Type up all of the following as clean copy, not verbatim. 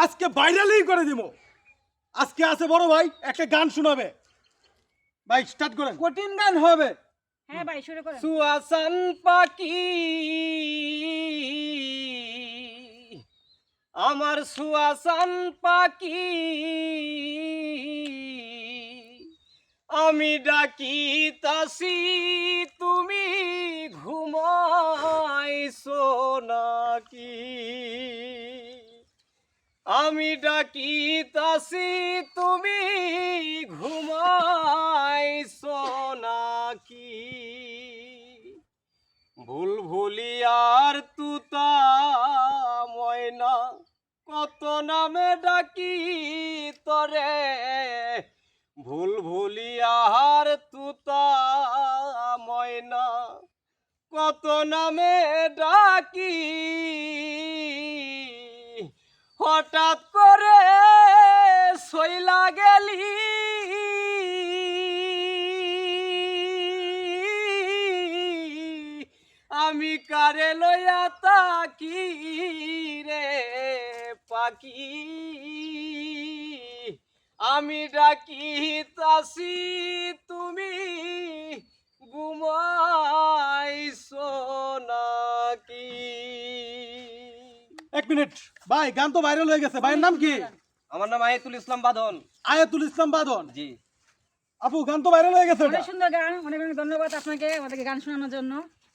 আজকে ভাইরালই করে দিব। আজকে আছে বড় ভাই একটা গান শোনাবে। ভাই স্টার্ট করেন। কঠিন গান হবে। হ্যাঁ ভাই শুরু করেন। সুয়াসান পাখি আমার সুয়াসান পাখি আমি ডাকিতাছি তুমি ঘুমাইছো নাকি আমি ডাকিতাছি তুমি ঘুমাইছো নাকি ভুল ভুলিয়ার তুতা ময়না কত নামে ডাকি তরে ভুল ভুলিয়ার তুতা ময়না কত নামে ডাকি হঠাৎ করে সইলা গেলি আমি কারে লইয়া তাকি রে পাখি আমি ডাকিতাছি তুমি ঘুমাইছো নাকি। 1 মিনিট ভাই, গান তো ভাইরাল হয়ে গেছে। ভাইয়ের নাম কি? আমার নাম আয়াতুল ইসলাম বাদন। আয়াতুল ইসলাম বাদন। জি আপু গান তো ভাইরাল হয়ে গেছে। অনেক সুন্দর গান, অনেক অনেক ধন্যবাদ আপনাকে আমাদেরকে গান শোনানোর জন্য।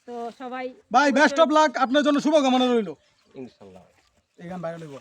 তো সবাই ভাই বেস্ট অফ লাক, আপনার জন্য শুভকামনা রইল। ইনশাআল্লাহ এই গান ভাইরাল হইব।